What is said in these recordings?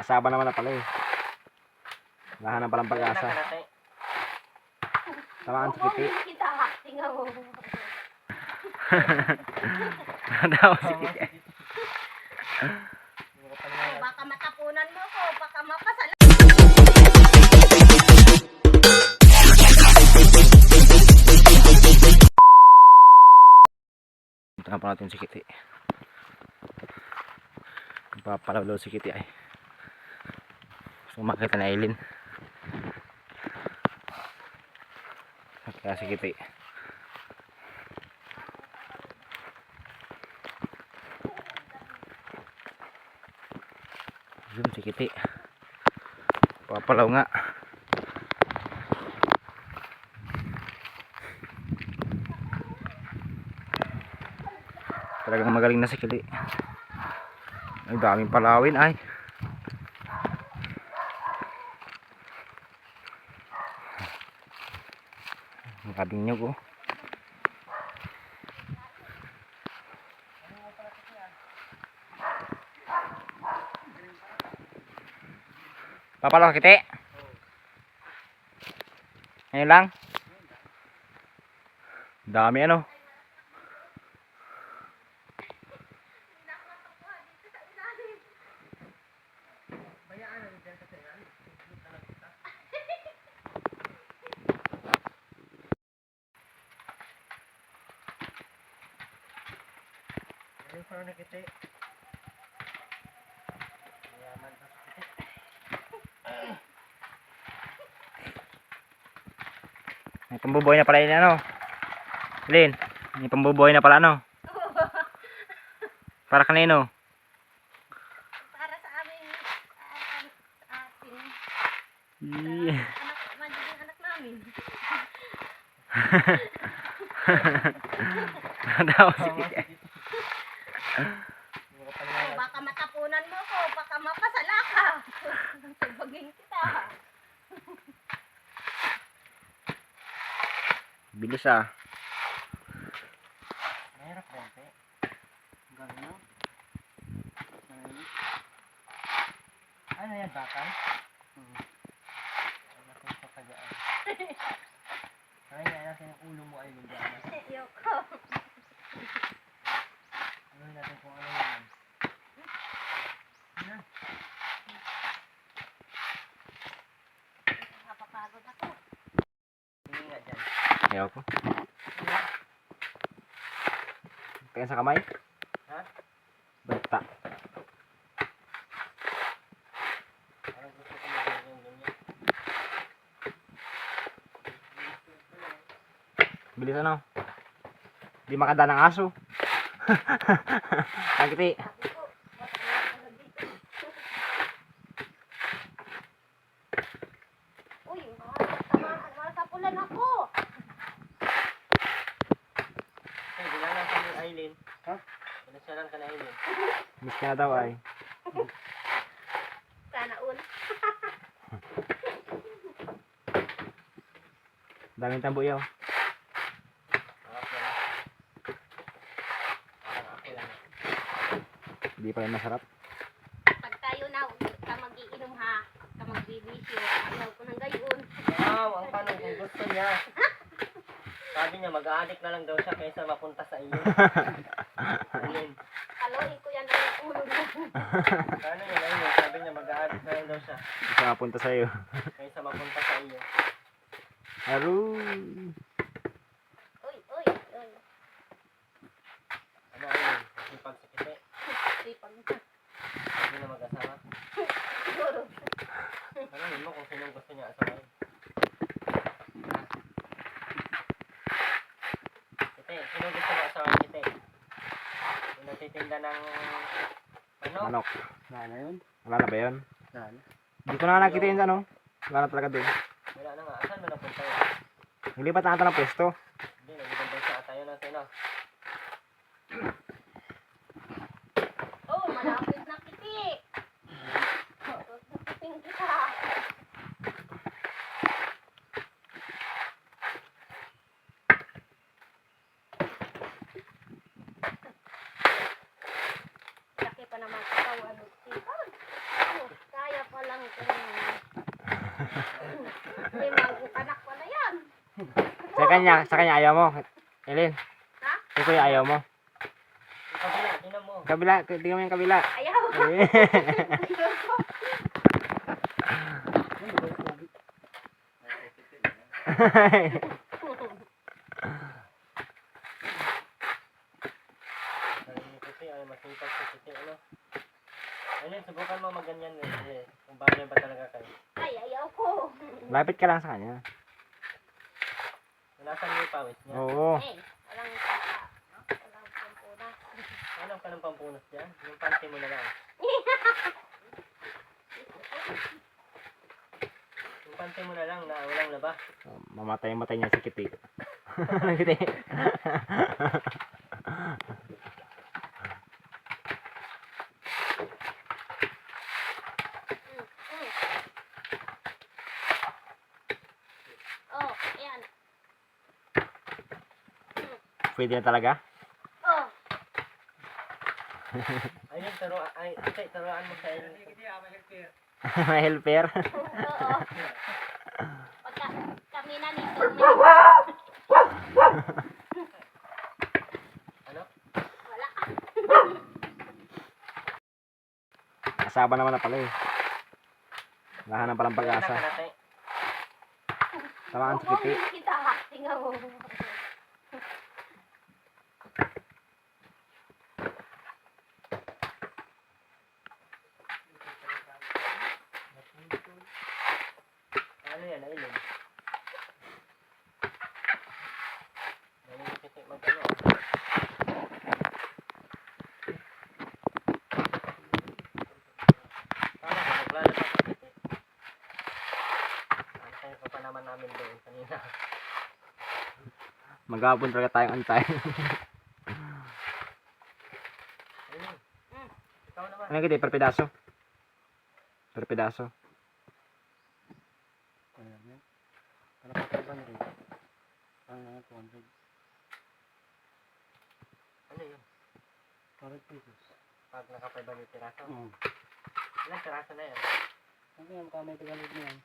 Kasaba naman na pala eh. Lahan na palang pag-asa. Tamaan si Kiti. Daw si Kiti. Baka matapunan mo ko, baka mapasala. Tingnan pa natin si Kiti. Papalawlaw si Kiti ay. So makita na Aileen. Kaya si Kiti. Yun si Kiti. Papalaw nga. Talagang magaling na si Kiti. Ay daming palawin ay. Maraming nyug oh. Papalaw Kiti. Ngayon lang. Dami ano. Parang nakita eh. Yaman pa. May pambubuhay na pala yun ano. Lin, may pambubuhay na pala ano. Para kanino? Para sa amin, sa atin. Yeah. Magiging anak namin. Daw si Kiti. Baka matapunan mo ko, baka mapasala ka. Sabagin kita. Bilis ah. Mahirap ba ito? Gano'n? Ano yan, bakal? Ano natin sa kagaan? Kaya natin yung ulo mo ay nandiyan. Yoko. Ano natin kung ano yan? Ano? Napapagod ako. Tingin nga dyan. Ayaw ko. Tingnan sa kamay. Ha? Bata. Parang gusto ko mag-ganyan. Bilis ano. Di makada ng aso. Ang Kiti. Uy, masapulan ako. Ay, ginalang ka ni Aileen. Ha? Ginalang ka ni Aileen. Miss ka na daw ay. Sana all. Daming tambo yaw. Okay lang. Okay lang. Di pa rin masarap. Pag tayo na, huwag ka mag-iinom ha. Huwag ka magbibisyo. Ayaw ko ng gayon. Wow, ang tanong kung gusto niya. Sabi niya, mag-a-addict na lang daw siya kaysa mapunta sa iyo. Ayun. Kalohin ko yan ng ulo mo. Ano yun, ayun. Sabi niya, mag-a-addict na lang daw siya Di siya mapunta sa'yo. kaysa mapunta sa iyo. Aroy. Uy, uy, uy. Ano ayun? Sipag sa kiti. Sipag. Sabi na mag-asawa. Siguro. Tanongin mo kung sinong gusto niya asawain. Kiti, sinong gusto mo asawain kiti? Yung nagtitinda ng ano? Manok. Nana yun? Wala na ba yun? Nana. Di ko na nakita yun ano. Wala na talaga doon. Wala na nga. Asan mo napunta yun? Nilipat na ata ng pwesto. Hindi, nagibanda siya at tayo na sino. Oh, malapit na kiti. Tutupitin kita. Laki pa naman ikaw, ano, sipag. Oh, kaya Sa kanya ayaw mo. Ellen, Ha? yung kuya ayaw mo. Yung kabila, tingnan mo. Kabila, tingnan mo yung kabila. Ayaw. Kasi ay masipag si Titi, ano? Ayun, subukan mo magganyan eh. Kung bagay ba talaga kayo. Ay, ayaw ko. Lapit ka lang sa kanya. Nasaan mo yung pawis niya? Oo. Eh, walang kaka. Walang pampunas. Alam ka ng pampunas dyan? Yung panty mo na lang. Yung panty mo na lang na walang laba. Mamatay niya si Kitty. Kitty. Oh, ayan. Pwede na talaga? Oh, Ayun, turuan mo sa inyo. May helper. oo. Pagka kami na nito, Ano? wala. Kasama naman na pala eh. Lahan na palang pag-asa. Nakalate. Tamaan si Huwag Kitty. mo kita. Tingnan mo. Ano yan? Ayun. Nalilipit mag-ano. Paano ba? Naglalabas sa Titi. Antay pa naman namin doon kanina. Maghapon talaga tayong antay. Ayun. Ikaw naman. Ano Kitty? Per pedaso? Per pedaso. Ano yun? 100 pesos. Pag nakapay ni tiraso? Ilang tiraso na yan? Ano yan, kamay tagalog na yan?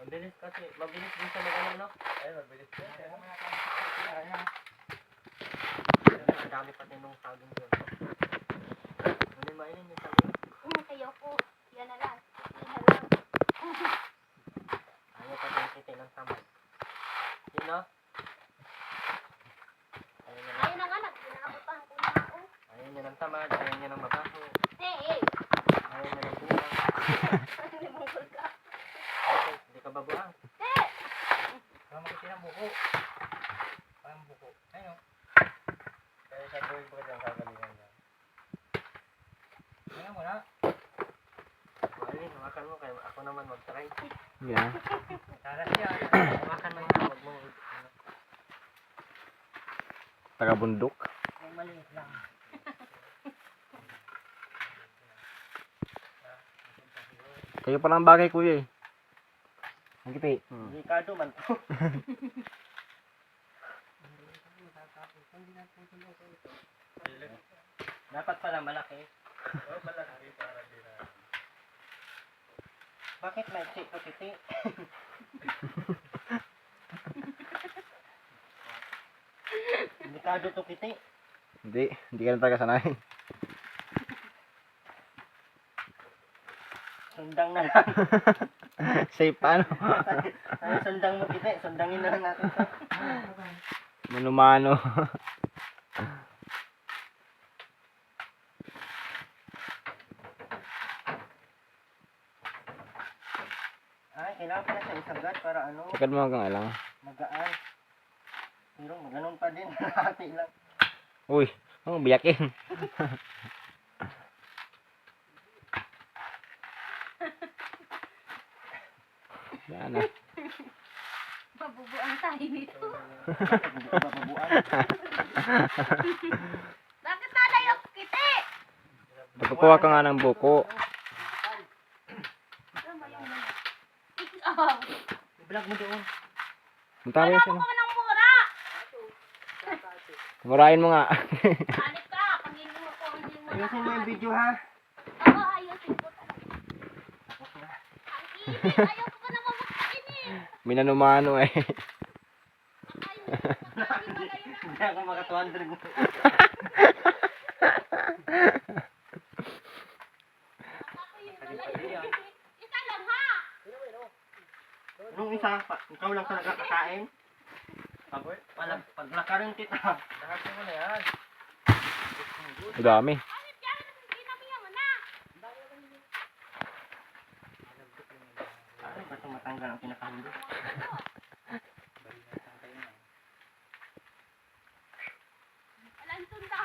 Mabilis kasi. Mabilis din siya mag-ano, no? Ayun, mabilis din siya. Ang dami pati nung saging doon. Ano yung mainin yung saging? Ayaw ko. Yan na lang. Yan na lang. Ayaw pati yung titi ng tamad. Yun, no? Ayaw niya Ayun na nga, nag-inaabutan ko na ako. Ayaw niya ng tamad. Ayaw niya ng mabaho. Eh. Ayaw niya ng buwang. Limunggol ka. Okay, hindi ka babuhang. Eh. Parang makitin ang buko. Parang buko. Ayun. Kaya sa buhay ba dyan kagalingan niya? Ayun mo na. Ayun, hawakan mo kaya ako naman mag-try. Yeah. Tara siya. Hawakan mo na. Huwag mo. Taga bundok. Yung maliit lang. Kayo palang bagay kuya eh. Ang Kitty. Ricardo man to. Dapat pala malaki. Malaki para din. Bakit may check ko titi? Ricardo to kiti. Hindi ka na talaga sanay. Sundang na lang. Safe paano? Ay, sundang mo kiti. Sundangin na lang natin to. Mano-mano. Ay, kailangan pala sa isagad para ano, Takad mo hanggang alang. magaan. Pero maganon pa din. Hati lang. Uy, ang biyakin. Yan na. Mabubuan tayo nito. Hindi ko mapabuan. Bakit nalayo kiti? Pagkukuha ka nga ng buko. Oh, I-vlog mo doon. Punta mo wala yun mo siya. ko ng mura. Murahin mo nga. Hanip ka. Pangin mo ko. Hindi mo Ayusin mo yung video ha. Oo, ayusin ko talaga. Tapos na. Ang init. Ayaw ko pa naman magkain eh. Minanumano eh. Hindi ako maka 200. Isa lang ha. Nung isa, ikaw lang sa nagkakakain. Pag nakaroon kita. Lahat mo na yan. Dami. Bakit yan? Kinamihan mo na. Ay, ba't matanggal ang pinakahulo? Walang tunda.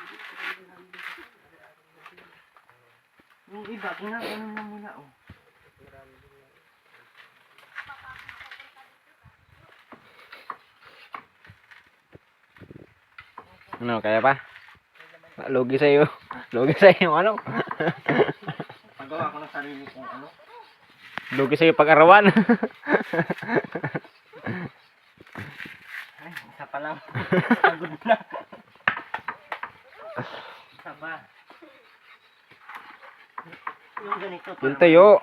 Yung iba, ginaganon lang nila, oh. Ano, kaya pa? Lugi sa'yo. Lugi sa'yo yung ano? Pagawa ko ng sarili kong ano. Lugi sa'yo pag-arawan. Ay, isa pa lang. Pagod na. Isa ba? Yung ganito. Yung tayo.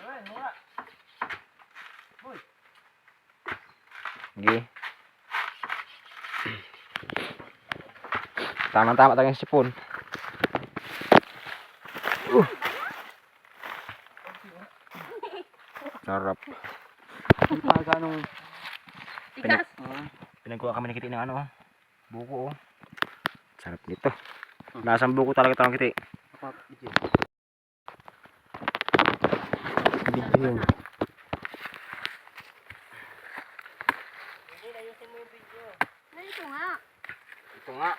Ay, mura. Sige. Tama-tama tayo yung sipon. Sarap. Yung ganong Tigas. Pinagkuha kami ng kiti ng ano, buko oh. Sarap nito. Lasang buko talaga ito ng kiti. Video yun. Ito nga. Ito nga.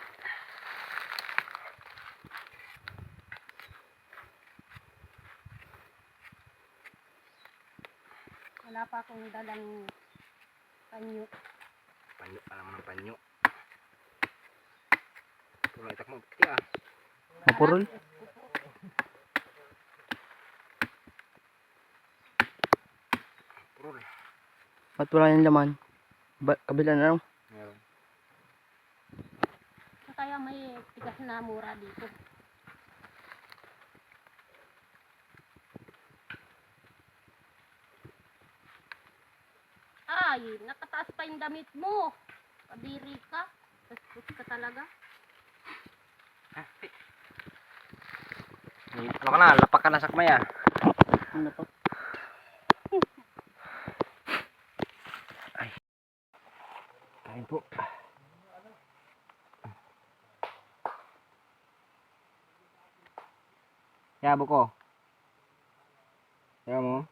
Wala pa akong dalang panyo. Panyo pa naman ng panyo. Tulong itak mo kiti ah. mapurol. Purol. Ba't wala yung laman? Kabila na lang. Meron. Kaya may tigas na mura dito. Ay, nakataas pa yung damit mo. Kadiri ka. Tapos ka talaga. Ano ka na? Lapak ka na sakmay ah. Ano pa? Kain po. Ya, buko. Ya mo.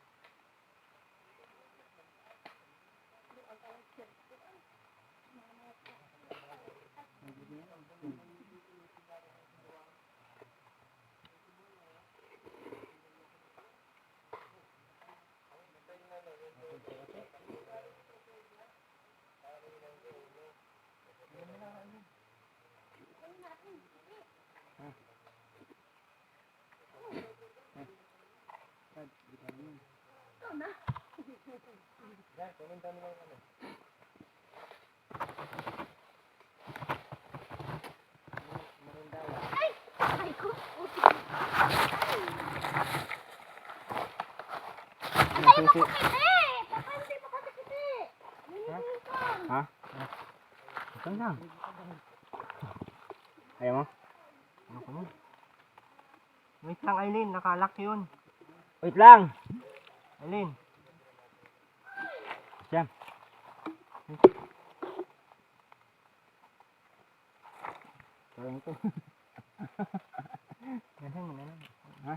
Ay ko. Ay, makukiti! Pakandi, makukiti! Ha? Ito lang. Ayaw mo? Ako mo. Wait lang, Aileen. Nakalock yun. Wait lang. Aileen. Diyan. Parang ito. Ganun mo na lang. Ha?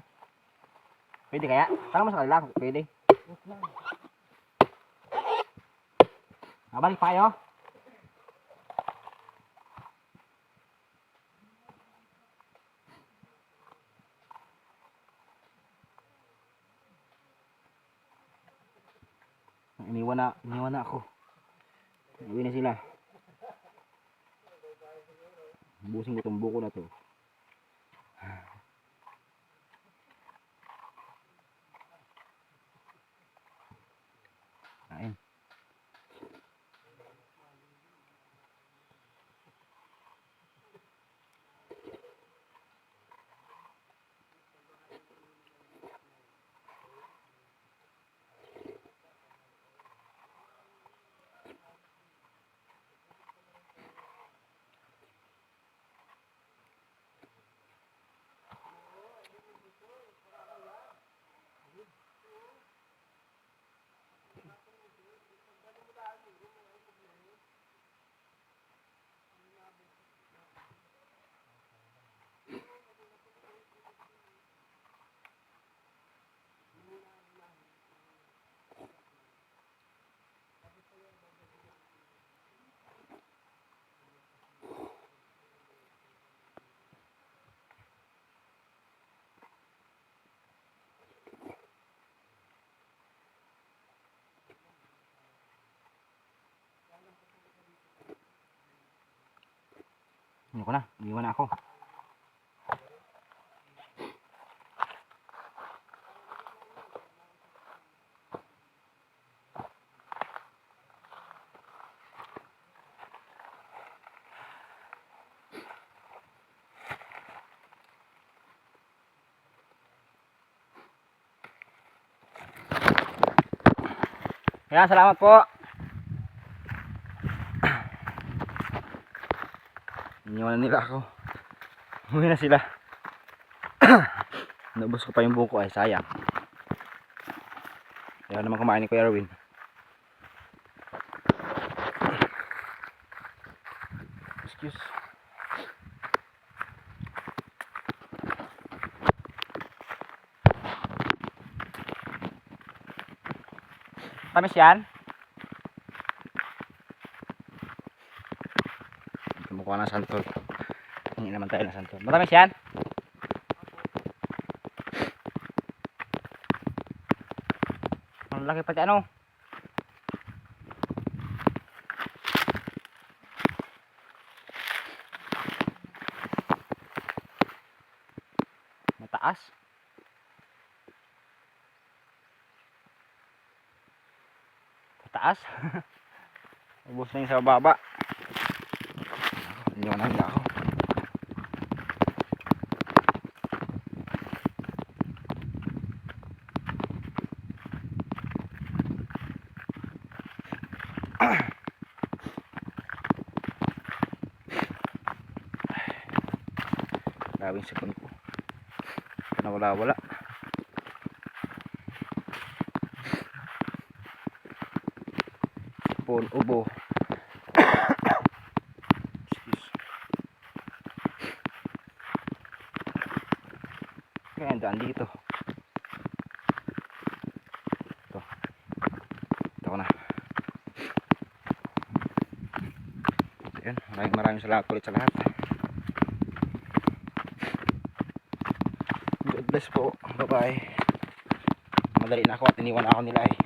Pwede kaya? Tama mo sa kanila. Pwede. Wait lang. Balik pa kayo. Iniwan na ako. Uwi na sila. Busin ko itong buko na to. Kain. Ano ko na, iniwan na ako. Kaya salamat po. Iniwan nila ako. Umuwi na sila. Naubos ko pa yung buko ay sayang. Kaya naman kumain ni Kuya Erwin. Excuse. Tamis yan? Kumukuha ng santol. Hindi naman tayo ng santol. Matamis yan? Ang laki pati ano? Mataas? Mataas? Ubus na yung sa baba. Iniwan na nila ako. Gawin sipon ko. Nawala-wala. Sipon, ubo. Kaya daan dito. Ito ko na. So, yun. Maraming salamat ulit sa lahat. God bless po. Bye bye. Madali na ako at iniwan ako nila eh.